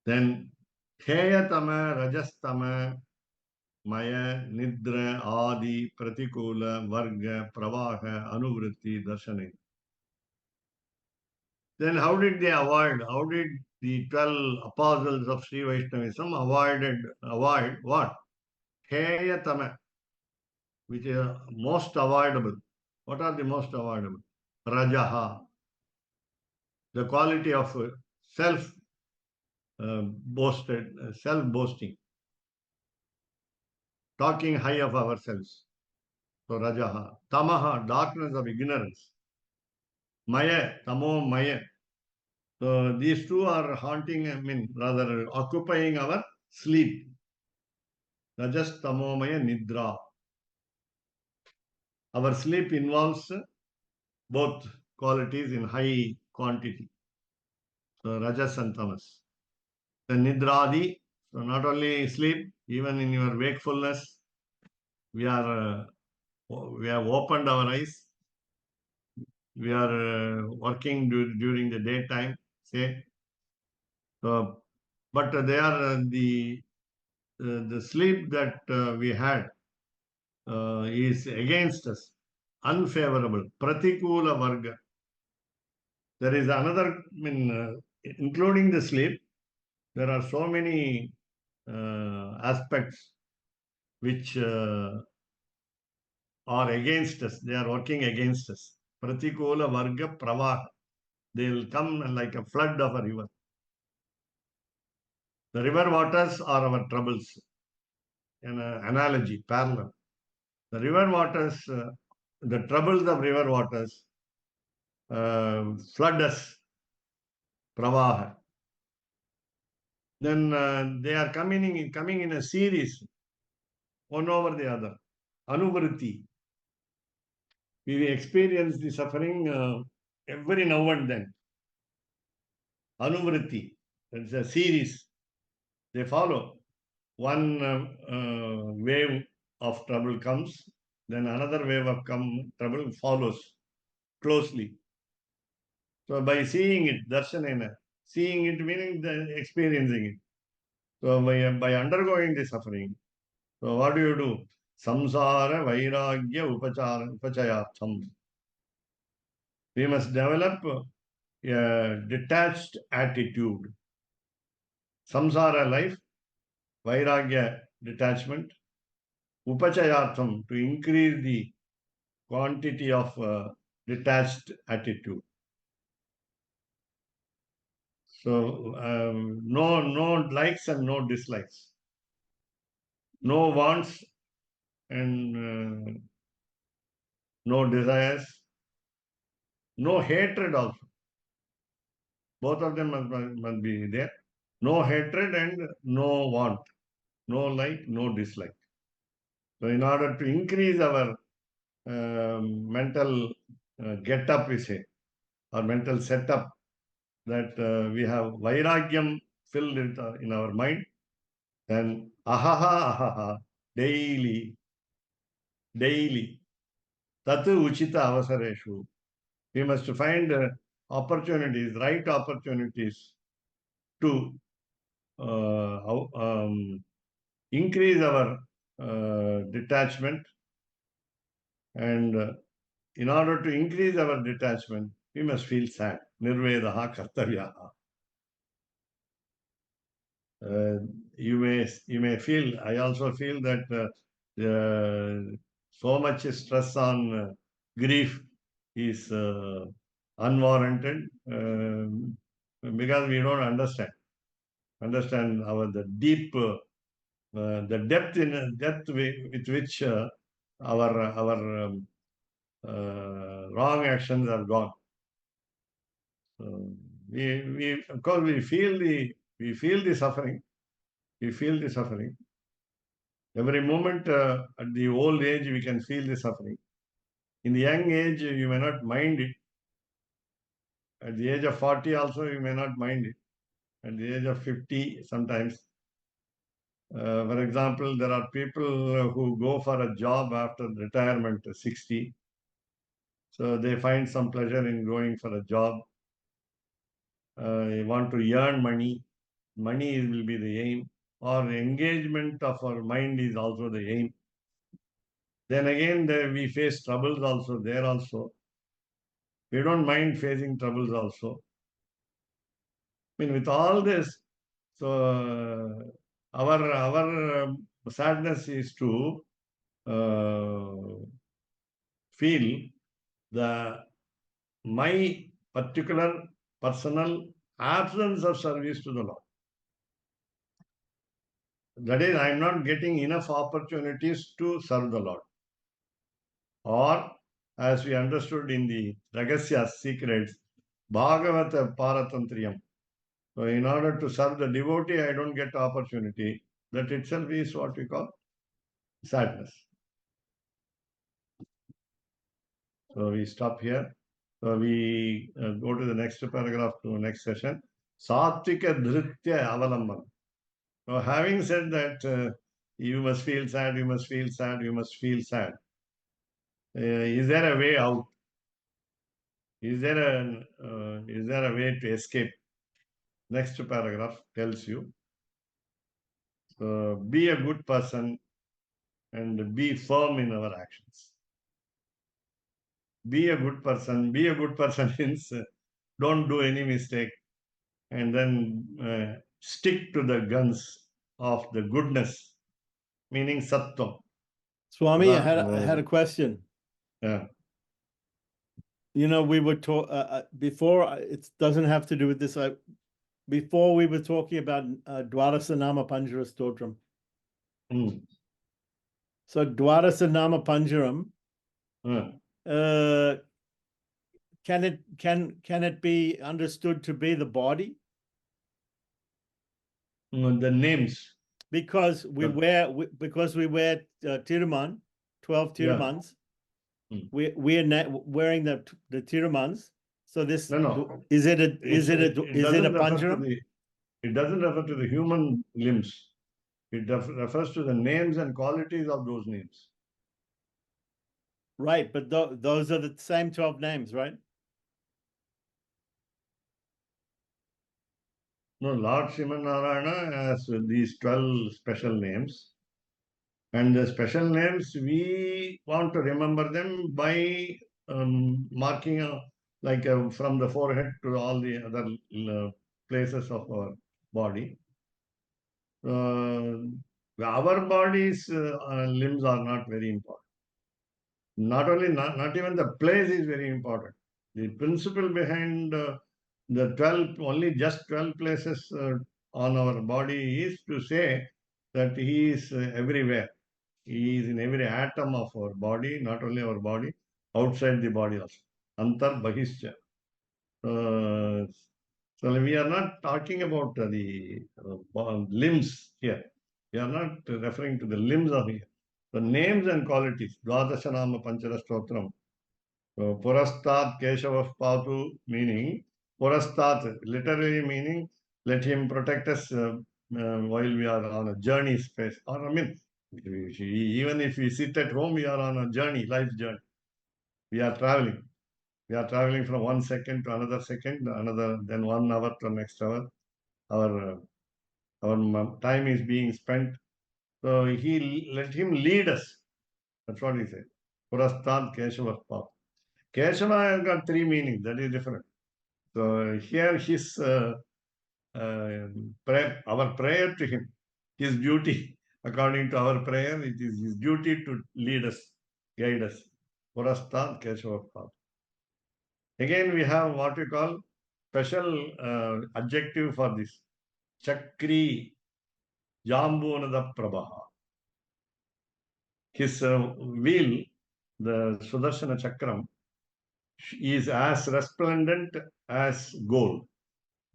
Then Heyatama, Rajastama, Maya, Nidra, Adi, Pratikula, Varga, Pravaha, Anuvritti, Darshane. Then how did they avoid? How did the 12 apostles of Sri Vaishnavism avoid what? Heyatama, which is most avoidable. What are the most avoidable? Rajaha, the quality of self-boasting, talking high of ourselves. So Rajaha. Tamaha, darkness of ignorance. Maya, Tamo Maya. So these two are rather occupying our sleep. Rajas Tamomaya Nidra. Our sleep involves both qualities in high quantity. So Rajas and Tamas. The Nidradi, so not only sleep, even in your wakefulness, we have opened our eyes. We are working during the daytime, say. But they are the sleep that we had is against us, unfavorable, pratikula varga. There is another, including the sleep, there are so many aspects which are against us. They are working against us. Pratikula varga pravaha. They will come like a flood of a river. The river waters are our troubles. An analogy, parallel. The river waters, the troubles of river waters flood us, pravaha. Then they are coming in a series, one over the other. Anuvritti. We experience the suffering every now and then. Anuvritti. It's a series. They follow. one wave of trouble comes, then another wave of trouble follows closely. So by seeing it, darshanena, seeing it meaning the experiencing it. So by undergoing the suffering, so what do? Samsara vairagya upachayartham. We must develop a detached attitude. Samsara life, vairagya detachment, upachayartham to increase the quantity of detached attitude. So no likes and no dislikes, no wants and no desires, no hatred also. Both of them must be there. No hatred and no want, no like, no dislike. So in order to increase our mental get-up, we say, or mental setup, that we have vairagyam filled in our mind, then ahaha, daily, tatu uchita avasareshu. We must find opportunities, right opportunities to increase our detachment. And in order to increase our detachment, we must feel sad. Nirvedaha kartavyaha. You may feel, I also feel that so much stress on grief is unwarranted because we don't understand the deep, the depth with which our wrong actions have gone. We of course we feel the suffering. We feel the suffering. Every moment at the old age, we can feel the suffering. In the young age, you may not mind it. At the age of 40 also, you may not mind it. At the age of 50, sometimes. For example, there are people who go for a job after retirement, 60. So they find some pleasure in going for a job. They want to earn money. Money will be the aim. Or engagement of our mind is also the aim. Then again, we face troubles also, there also. We don't mind facing troubles also. I mean, with all this, so our sadness is to feel my particular personal absence of service to the Lord. That is, I am not getting enough opportunities to serve the Lord. Or, as we understood in the Ragasya secrets, Bhagavata Paratantriyam. So, in order to serve the devotee, I don't get opportunity. That itself is what we call sadness. So, we stop here. So, we go to the next paragraph to next session. Sattvika Dhritya Avalamban. So, having said that, you must feel sad, you must feel sad, you must feel sad. Is there a way out? Is there a way to escape? Next paragraph tells you. So be a good person and be firm in our actions. Be a good person. Be a good person means don't do any mistake, and then stick to the guns of the goodness, meaning sattva. Swami, I had a question. Yeah. You know, we were before. It doesn't have to do with this. Before we were talking about Dwadasa Nama Panjara Stotram. So Dwadasa Nama Panjaram. Can it be understood to be the body? The names. Because we wear Tiruman, 12 Tirumans. Yeah. We're wearing the Tirumans. So this No. Is it a Panjaram? It doesn't refer to the human limbs. It refers to the names and qualities of those names. Right, but those are the same 12 names, right? No, Lord Srimanarayana has these 12 special names. And the special names, we want to remember them by marking from the forehead to all the other places of our body. Our body's limbs are not very important. Not even the place is very important. The principle behind the 12, only just 12 places on our body is to say that He is everywhere. He is in every atom of our body, not only our body, outside the body also. Antar Bahischa. So we are not talking about the limbs here. We are not referring to the limbs of here. The names and qualities. Dvadashanama Panchara Stotram. Purastat Keshava Patu meaning Purastat literally meaning let him protect us while we are on a journey space. Or I mean, even if we sit at home, we are on a journey, life journey. We are traveling. We are traveling from 1 second to another second, then 1 hour to next hour. Our time is being spent. So let him lead us. That's what he said. Purastat Keshava Patu. Keshava has got 3 meanings. That is different. So here his prayer, our prayer to him, his duty, according to our prayer, it is his duty to lead us, guide us. Purastat Keshava Patu. Again, we have what we call special adjective for this. Chakri Jambunada Prabha. His wheel, the Sudarshana Chakram, is as resplendent as gold.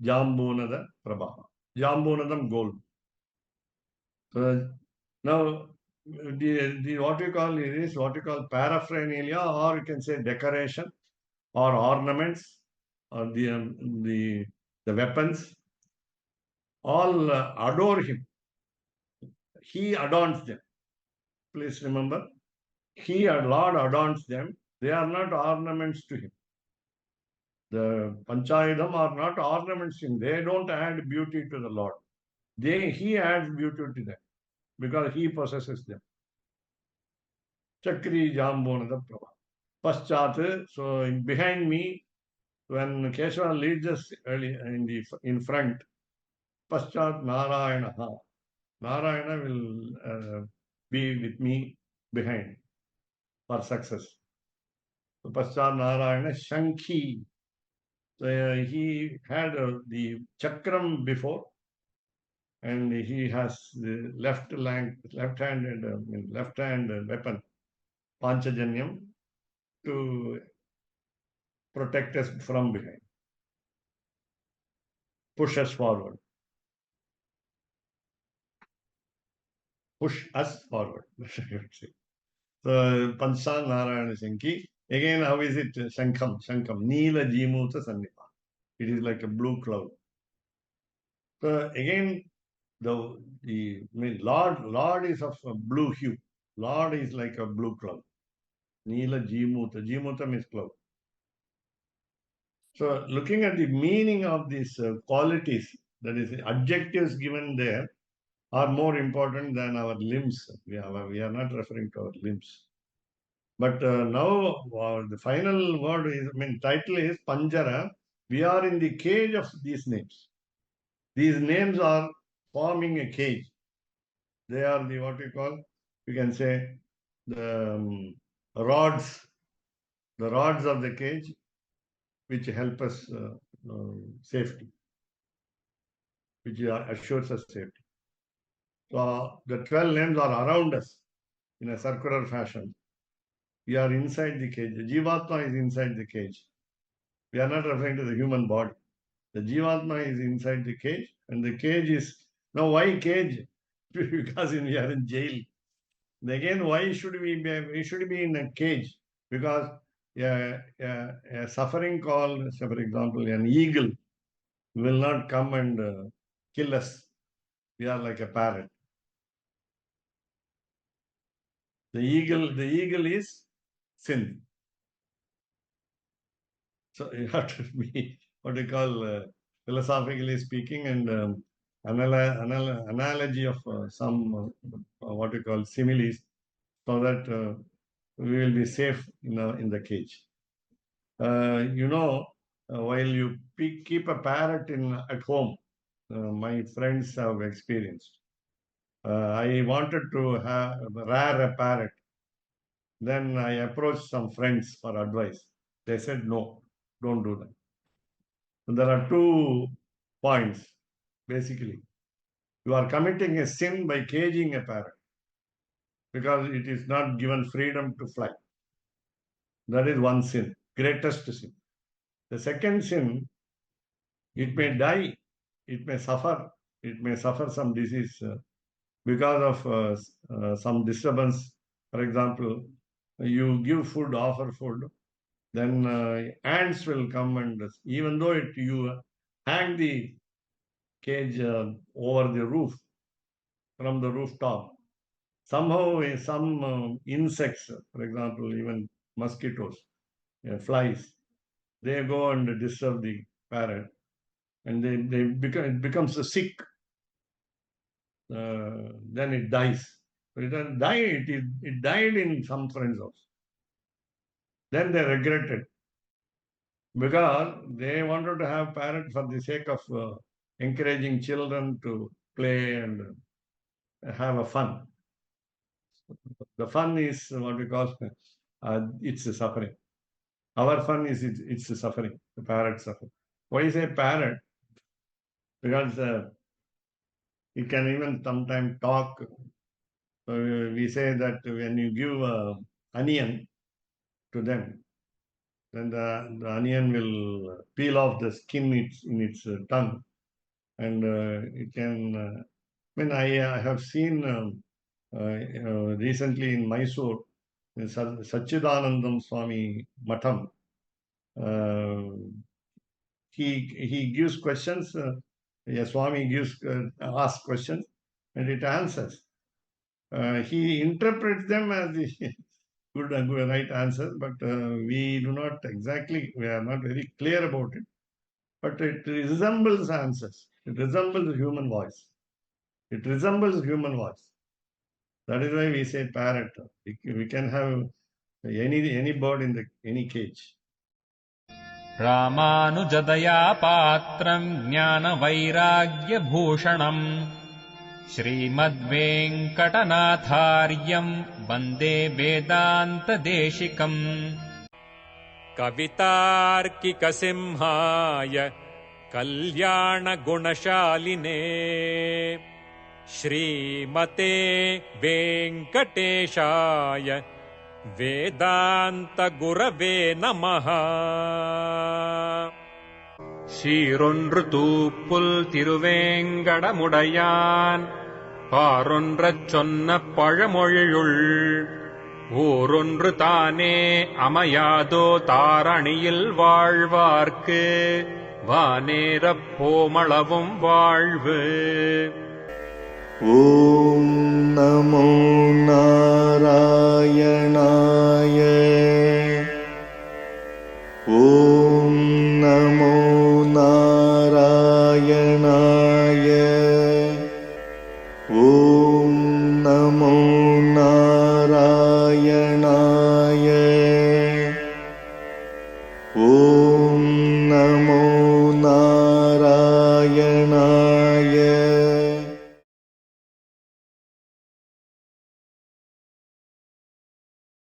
Jambunada Prabha. Jambunadam gold. Now, what we call is what we call paraphernalia, or you can say decoration, or ornaments, or the weapons. All adore him. He adorns them. Please remember, Lord adorns them. They are not ornaments to him. The Panchayudam are not ornaments to him. They don't add beauty to the Lord. He adds beauty to them because he possesses them. Chakri Jambonada Prabha. Paschat, so behind me, when Keshava leads us early in front, Paschat Narayana. Narayana will be with me behind for success. So Paschat Narayana Shankhi. So he had the Chakram before, and he has the left hand weapon, Panchajanyam, to protect us from behind, push us forward. Push us forward. So, Pancha Narayana Shankhi. Again, how is it? Shankam. Neela Jimuta Sannipa. It is like a blue cloud. So, again, the Lord is of a blue hue. Lord is like a blue cloud. Neela Jimuta. Jimuta means cloud. So, looking at the meaning of these qualities, that is, adjectives given there, are more important than our limbs. We are not referring to our limbs. But now the final word is, title is Panjara. We are in the cage of these names. These names are forming a cage. They are the what we call, we can say, the rods of the cage, which help us safety, which assures us safety. So the 12 names are around us in a circular fashion. We are inside the cage. The Jivatma is inside the cage. We are not referring to the human body. The Jivatma is inside the cage, and the cage is, now why cage? Because we are in jail. And again, why should we should be in a cage? Because a suffering called, for example, an eagle will not come and kill us. We are like a parrot. The eagle is sin. So you have to be what we call philosophically speaking, and analogy of some what we call similes, so that we will be safe in the cage. While you keep a parrot at home, my friends have experienced. I wanted to rear a parrot. Then I approached some friends for advice. They said, no, don't do that. So there are 2 points, basically. You are committing a sin by caging a parrot because it is not given freedom to fly. That is one sin, greatest sin. The second sin, it may die, it may suffer some disease because of some disturbance. For example, you give food, offer food, then ants will come, and even though you hang the cage over the roof, from the rooftop, somehow some insects, for example, even mosquitoes, flies, they go and disturb the parrot, and it becomes sick. Then it dies. It doesn't die. It died in some friend's house. Then they regretted because they wanted to have parrot for the sake of encouraging children to play and have a fun. The fun is what we call it's a suffering. Our fun is it's a suffering. The parrot suffering. Why is a parrot? Because it can even sometimes talk. So we say that when you give onion to them, then the onion will peel off the skin in its tongue, and it can. I have seen recently in Mysore, Sachidanandam Swami Matham. He gives questions. Swami asks questions, and it answers. He interprets them as the good and right answer, but we are not very clear about it. But it resembles answers. It resembles human voice. It resembles human voice. That is why we say parrot. We can have any bird in any cage. रामानुजदया पात्रम् ज्ञानवैराग्यभूषणम् श्रीमद्वेङ्कटनाथार्यम् वन्दे वेदान्तदेशिकम् कवितार्किकसिंहाय कल्याणगुणशालिने श्रीमते वेङ्कटेशाय वेदान्तगुरवे नमः. சீரொன்று தூப்புல் திருவேங்கடமுடையான் பாரொன்றச் சொன்ன பழமொழியுள் ஊரொன்று தானே அமையாதோ தாரணியில் வாழ்வார்க்கு வானேரப் போமளவும் வாழ்வு. ஓம் நமோ நாராயணாய. ஓம் நமோ நாராயணாய. ஓம் நமோ நாராயணாய. ஓம் நமோ நாராயணாய.